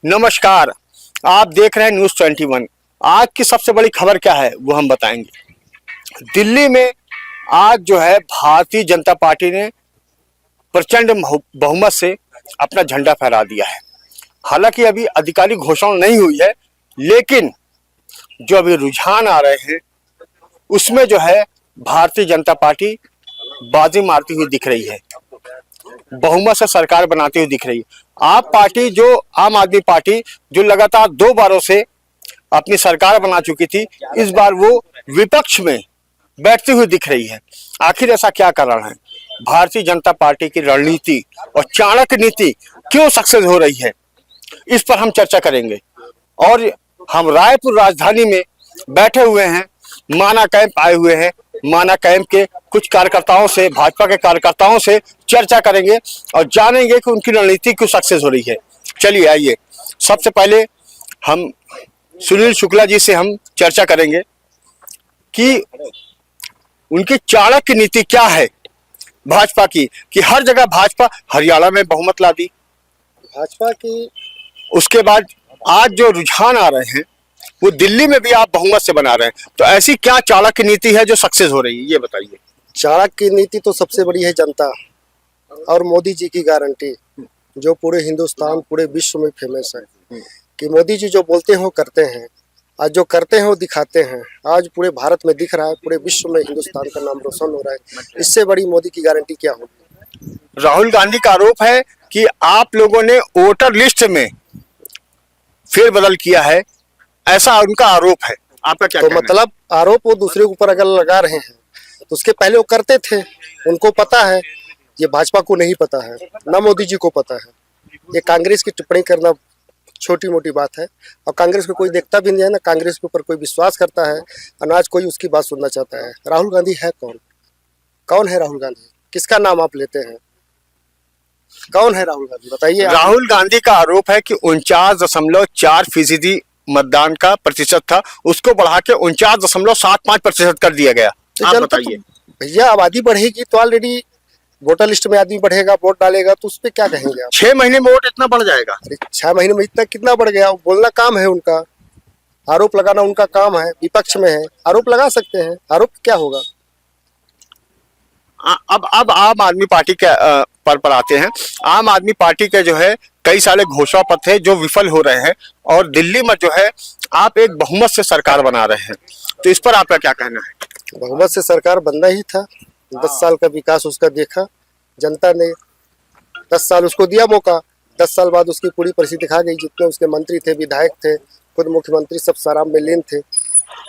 नमस्कार, आप देख रहे हैं न्यूज़ 21। आज की सबसे बड़ी खबर क्या है वो हम बताएंगे। दिल्ली में आज जो है भारतीय जनता पार्टी ने प्रचंड बहुमत से अपना झंडा फहरा दिया है। हालांकि अभी आधिकारिक घोषणा नहीं हुई है, लेकिन जो अभी रुझान आ रहे हैं उसमें जो है भारतीय जनता पार्टी बाजी मारती हुई दिख रही है, बहुमत से सरकार बनाती हुई दिख रही है। आम आदमी पार्टी जो लगातार 2 बारों से अपनी सरकार बना चुकी थी, इस बार वो विपक्ष में बैठती हुई दिख रही है। आखिर ऐसा क्या कारण है? भारतीय जनता पार्टी की रणनीति और चाणक्य नीति क्यों सक्सेस हो रही है, इस पर हम चर्चा करेंगे। और हम रायपुर राजधानी में बैठे हुए हैं, माना कैंप आए हुए हैं। माना कैंप के कुछ कार्यकर्ताओं से, भाजपा के कार्यकर्ताओं से चर्चा करेंगे और जानेंगे कि उनकी रणनीति क्यों सक्सेस हो रही है। चलिए आइए, सबसे पहले हम सुनील शुक्ला जी से हम चर्चा करेंगे कि उनकी चाणक्य नीति क्या है भाजपा की, कि हर जगह भाजपा हरियाणा में बहुमत ला दी भाजपा की। उसके बाद आज जो रुझान आ रहे हैं वो दिल्ली में भी आप बहुमत से बना रहे हैं, तो ऐसी क्या चाणक्य नीति है जो सक्सेस हो रही है, ये बताइए। चाणक्य नीति तो सबसे बड़ी है जनता और मोदी जी की गारंटी, जो पूरे हिंदुस्तान पूरे विश्व में फेमस है कि मोदी जी जो बोलते हैं वो करते हैं, आज जो करते हैं वो दिखाते हैं। आज पूरे भारत में दिख रहा है, पूरे विश्व में हिंदुस्तान का नाम रोशन हो रहा है। इससे बड़ी मोदी की गारंटी क्या होगी? राहुल गांधी का आरोप है कि आप लोगों ने वोटर लिस्ट में फेरबदल किया है, ऐसा उनका आरोप है। आपका क्या कहना है? मतलब आरोप वो दूसरे के ऊपर अगर लगा रहे हैं तो उसके पहले वो करते थे, उनको पता है। ये भाजपा को नहीं पता है, ना मोदी जी को पता है। ये कांग्रेस की टिप्पणी करना छोटी मोटी बात है, और कांग्रेस को कोई देखता भी नहीं है, ना कांग्रेस के ऊपर कोई विश्वास करता है, और आज कोई उसकी बात सुनना चाहता है। राहुल गांधी है कौन? कौन है राहुल गांधी? किसका नाम आप लेते हैं? कौन है राहुल गांधी, बताइए। राहुल गांधी का आरोप है कि 49.4% मतदान का प्रतिशत था, उसको बढ़ा के 49.75% कर दिया गया। आप बताइए। भैया आबादी बढ़ेगी तो ऑलरेडी वोटर लिस्ट में आदमी बढ़ेगा, वोट डालेगा, तो उस पर क्या कहेंगे आप? 6 महीने में वोट इतना बढ़ जाएगा? अरे 6 महीने में इतना कितना बढ़ गया? बोलना काम है उनका, आरोप लगाना उनका काम है। विपक्ष में है, आरोप लगा सकते हैं, आरोप क्या होगा? अब आम आदमी पार्टी के पर आते हैं। आम आदमी पार्टी के जो है कई सारे घोषणा पत्र है जो विफल हो रहे हैं, और दिल्ली में जो है आप एक बहुमत से सरकार बना रहे हैं, तो इस पर आपका क्या कहना है? बहुमत से सरकार बनना ही था। 10 साल का विकास उसका देखा जनता ने, 10 साल उसको दिया मौका। 10 साल बाद उसकी पूरी परिस्थिति दिखा गई। जितने उसके मंत्री थे, विधायक थे, खुद मुख्यमंत्री सब शराब में लीन थे,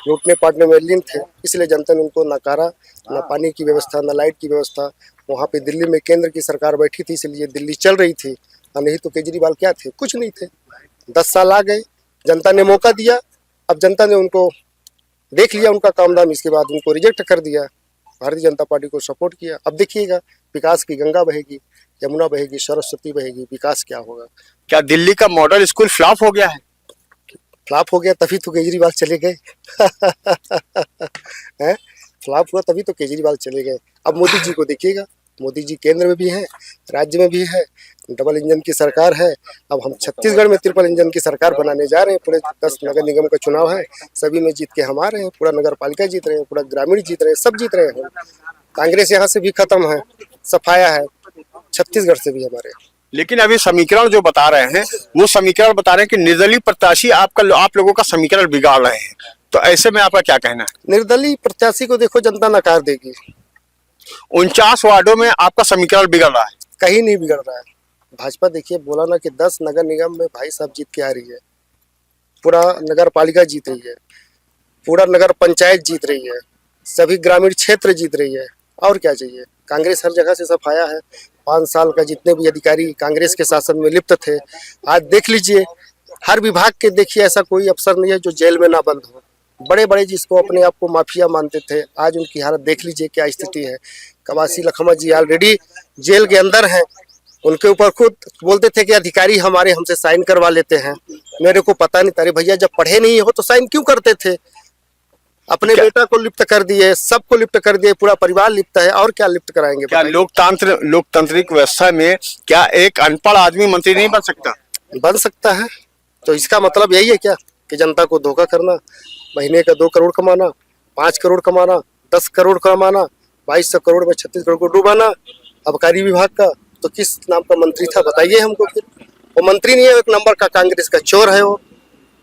लूटने पाटने में लीन थे, इसलिए जनता ने उनको नकारा। न पानी की व्यवस्था, न लाइट की व्यवस्था। वहाँ पे दिल्ली में केंद्र की सरकार बैठी थी, इसलिए दिल्ली चल रही थी, और नहीं तो केजरीवाल क्या थे? कुछ नहीं थे। 10 साल आ गए, जनता ने मौका दिया, अब जनता ने उनको देख लिया उनका काम धाम, इसके बाद उनको रिजेक्ट कर दिया। भारतीय जनता पार्टी को सपोर्ट किया। अब देखिएगा, विकास की गंगा बहेगी, यमुना बहेगी, सरस्वती बहेगी, विकास क्या होगा? क्या दिल्ली का मॉडल स्कूल फ्लॉप हो गया है? फ्लॉप हो गया तभी तो केजरीवाल चले गए। फ्लॉप हुआ तभी तो केजरीवाल चले गए। अब मोदी जी को देखिएगा, मोदी जी केंद्र में भी हैं, राज्य में भी है, डबल इंजन की सरकार है। अब हम छत्तीसगढ़ में ट्रिपल इंजन की सरकार बनाने जा रहे हैं। पूरे 10 नगर निगम का चुनाव है, सभी में जीत के हम आ रहे हैं। पूरा नगर पालिका जीत रहे हैं, पूरा ग्रामीण जीत रहे हैं, सब जीत रहे हैं। कांग्रेस यहाँ से भी खत्म है, सफाया है, छत्तीसगढ़ से भी हमारे। लेकिन अभी समीकरण जो बता रहे हैं वो समीकरण बता रहे हैं कि निर्दलीय प्रत्याशी आप लोगों का समीकरण बिगाड़ रहे हैं, तो ऐसे में आपका क्या कहना है? निर्दलीय प्रत्याशी को देखो जनता नकार देगी। 49 वार्डों में आपका समीकरण बिगड़ रहा है? कहीं नहीं बिगड़ रहा है। भाजपा देखिए बोला ना कि 10 नगर निगम में भाई साहब जीत के आ रही है, पूरा नगर पालिका जीत रही है, पूरा नगर पंचायत जीत रही है, सभी ग्रामीण क्षेत्र जीत रही है। और क्या चाहिए? कांग्रेस हर जगह से सफाया है। 5 साल का जितने भी अधिकारी कांग्रेस के शासन में लिप्त थे, आज देख लीजिए हर विभाग के, देखिए ऐसा कोई अफसर नहीं है जो जेल में ना बंद हो। बड़े बड़े जिसको अपने आप को माफिया मानते थे, आज उनकी हालत देख लीजिए क्या स्थिति है। कवासी लखमा जी ऑलरेडी जेल के अंदर हैं। उनके ऊपर खुद बोलते थे कि अधिकारी हमारे हमसे साइन करवा लेते हैं। मेरे को पता नहीं। अरे भैया, जब पढ़े नहीं हो तो साइन क्यों करते थे? अपने बेटा को लिप्त कर दिए, सबको लिप्त कर दिए, पूरा परिवार लिप्त है, और क्या लिप्त कराएंगे? क्या लोकतांत्रिक व्यवस्था में क्या एक अनपढ़ आदमी मंत्री नहीं बन सकता? बन सकता है, तो इसका मतलब यही है क्या कि जनता को धोखा करना, महीने का 2 करोड़ कमाना, 5 करोड़ कमाना, 10 करोड़ कमाना, 2200 करोड़ में छत्तीसगढ़ को डूबाना आबकारी विभाग का। तो किस नाम का मंत्री था बताइए हमको। फिर वो मंत्री नहीं है, एक नंबर का कांग्रेस का चोर है वो।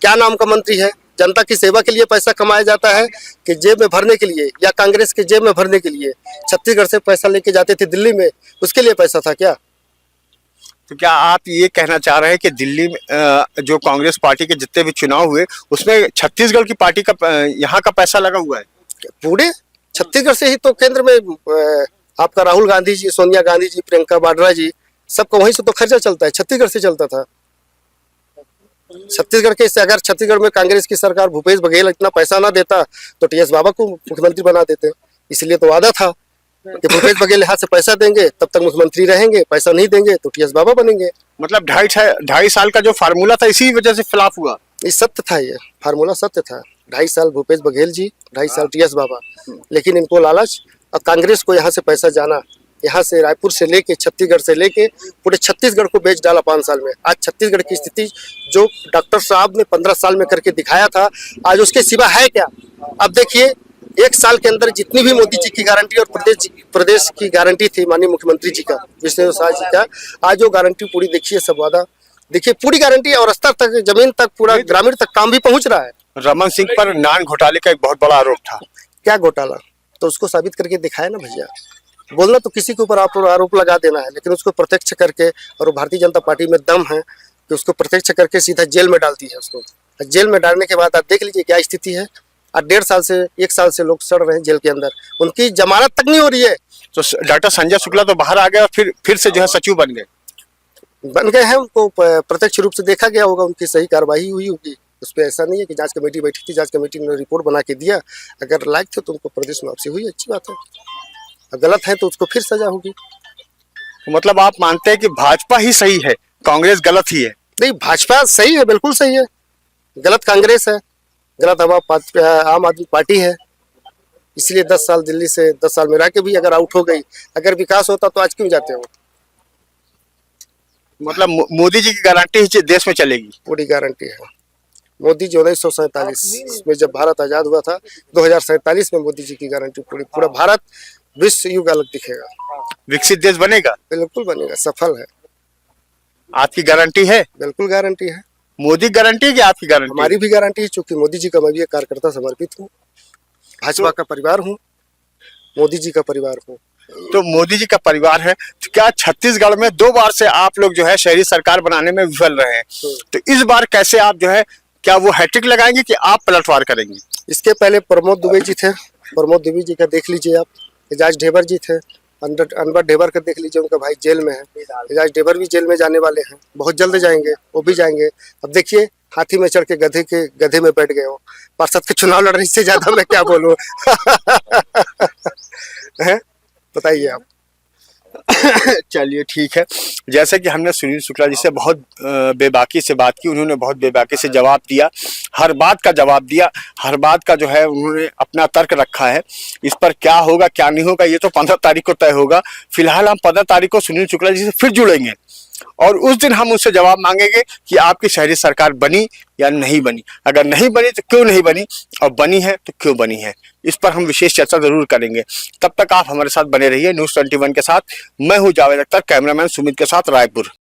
क्या नाम का मंत्री है? जनता की सेवा के लिए पैसा कमाया जाता है कि जेब में भरने के लिए, या कांग्रेस के जेब में भरने के लिए? छत्तीसगढ़ से पैसा लेके जाते थे दिल्ली में, उसके लिए पैसा था क्या? तो क्या आप ये कहना चाह रहे हैं कि दिल्ली में जो कांग्रेस पार्टी के जितने भी चुनाव हुए उसमें छत्तीसगढ़ की पार्टी का यहाँ का पैसा लगा हुआ है? पूरे छत्तीसगढ़ से ही तो केंद्र में आपका राहुल गांधी जी, सोनिया गांधी जी, प्रियंका वाड्रा जी, सबका वहीं से तो खर्चा चलता है, छत्तीसगढ़ से चलता था। छत्तीसगढ़ के अगर छत्तीसगढ़ में कांग्रेस की सरकार भूपेश बघेल इतना पैसा ना देता तो टीएस बाबा को मुख्यमंत्री बना देते। इसलिए तो वादा था कि भूपेश बघेल हाथ से पैसा देंगे तब तक मुख्यमंत्री रहेंगे, पैसा नहीं देंगे तो टीएस बाबा बनेंगे। मतलब 2.5 साल का जो फार्मूला था इसी वजह से फ्लॉप हुआ। ये सत्य था, ये फार्मूला सत्य था। 2.5 साल भूपेश बघेल जी, 2.5 साल टीएस बाबा, लेकिन इनको लालच और कांग्रेस को यहाँ से पैसा जाना, यहाँ से रायपुर से लेके छत्तीसगढ़ से लेके पूरे छत्तीसगढ़ को बेच डाला 5 साल में। आज छत्तीसगढ़ की स्थिति जो डॉक्टर साहब ने 15 साल में करके दिखाया था, आज उसके सिवा है क्या? अब देखिए 1 साल के अंदर जितनी भी मोदी जी की गारंटी और प्रदेश की गारंटी थी माननीय मुख्यमंत्री जी का, विष्णु साह जी का, आज वो गारंटी पूरी देखिए, सब वादा देखिए, पूरी गारंटी और स्तर तक, जमीन तक, पूरा ग्रामीण तक काम भी पहुंच रहा है। रमन सिंह पर नान घोटाले का एक बहुत बड़ा आरोप था। क्या घोटाला? तो उसको साबित करके दिखाया ना भैया। बोलना तो किसी के ऊपर आप आरोप लगा देना है, लेकिन उसको प्रत्यक्ष करके, और वो भारतीय जनता पार्टी में दम है कि उसको प्रत्यक्ष करके सीधा जेल में डालती है उसको। जेल में डालने के बाद आप देख लीजिए क्या स्थिति है। आज 1.5 साल से 1 साल से लोग सड़ रहे हैं जेल के अंदर, उनकी जमानत तक नहीं हो रही है। तो डॉक्टर संजय शुक्ला तो बाहर आ गए और फिर से जो है सचिव बन गए हैं। उनको प्रत्यक्ष रूप से देखा गया होगा, उनकी सही कार्रवाई हुई होगी उस पर। ऐसा नहीं है कि जांच कमेटी बैठी थी, जांच कमेटी ने रिपोर्ट बना के दिया, अगर लायक थे तो उनको प्रदेश में वापसी हुई, अच्छी बात है। गलत है तो उसको फिर सजा होगी। तो मतलब आप मानते हैं कि भाजपा ही सही है, कांग्रेस गलत ही है? नहीं, भाजपा सही है, बिल्कुल सही है। गलत कांग्रेस है, गलत आम आदमी पार्टी है। इसलिए 10 साल दिल्ली से 10 साल में रह के भी अगर आउट हो गई, अगर विकास होता तो आज क्यों जाते हो? मतलब मोदी जी की गारंटी ही देश में चलेगी? पूरी गारंटी है। मोदी जी 1947 में जब भारत आजाद हुआ था, 2047 में मोदी जी की गारंटी पूरा भारत विश्व युग अलग दिखेगा। विकसित देश बनेगा? बिल्कुल बनेगा, सफल है। आपकी गारंटी है? बिल्कुल गारंटी है। मोदी गारंटी है कि आपकी गारंटी? हमारी भी गारंटी है, चूंकि मोदी जी का मैं भी एक कार्यकर्ता समर्पित हूँ, भाजपा का परिवार हूँ, मोदी जी का परिवार हूँ। तो मोदी जी का परिवार है, तो क्या छत्तीसगढ़ में 2 बार से आप लोग जो है शहरी सरकार बनाने में विफल रहे हैं, तो इस बार कैसे आप जो है, क्या वो हैट्रिक लगाएंगे कि आप पलटवार करेंगे? इसके पहले प्रमोद दुबे जी थे, प्रमोद दुबे जी का देख लीजिए आप। एजाज ढेबर जी थे, अनवर ढेबर का देख लीजिए, उनका भाई जेल में है। एजाज ढेबर भी जेल में जाने वाले हैं, बहुत जल्द जाएंगे, वो भी जाएंगे। अब देखिए हाथी में चढ़ के गधे में बैठ गए हो। पार्षद के चुनाव लड़ रहे, इससे ज्यादा मैं क्या बोलूं। बताइए आप। चलिए ठीक है। जैसे कि हमने सुनील शुक्ला जी से बहुत बेबाकी से बात की, उन्होंने बहुत बेबाकी से जवाब दिया, हर बात का जवाब दिया, हर बात का जो है उन्होंने अपना तर्क रखा है। इस पर क्या होगा क्या नहीं होगा ये तो 15 तारीख को तय होगा। फिलहाल हम 15 तारीख को सुनील शुक्ला जी से फिर जुड़ेंगे और उस दिन हम उससे जवाब मांगेंगे कि आपकी शहरी सरकार बनी या नहीं बनी। अगर नहीं बनी तो क्यों नहीं बनी, और बनी है तो क्यों बनी है, इस पर हम विशेष चर्चा जरूर करेंगे। तब तक आप हमारे साथ बने रहिए न्यूज़ 21 के साथ। मैं हूं जावेद अख्तर, कैमरामैन सुमित के साथ रायपुर।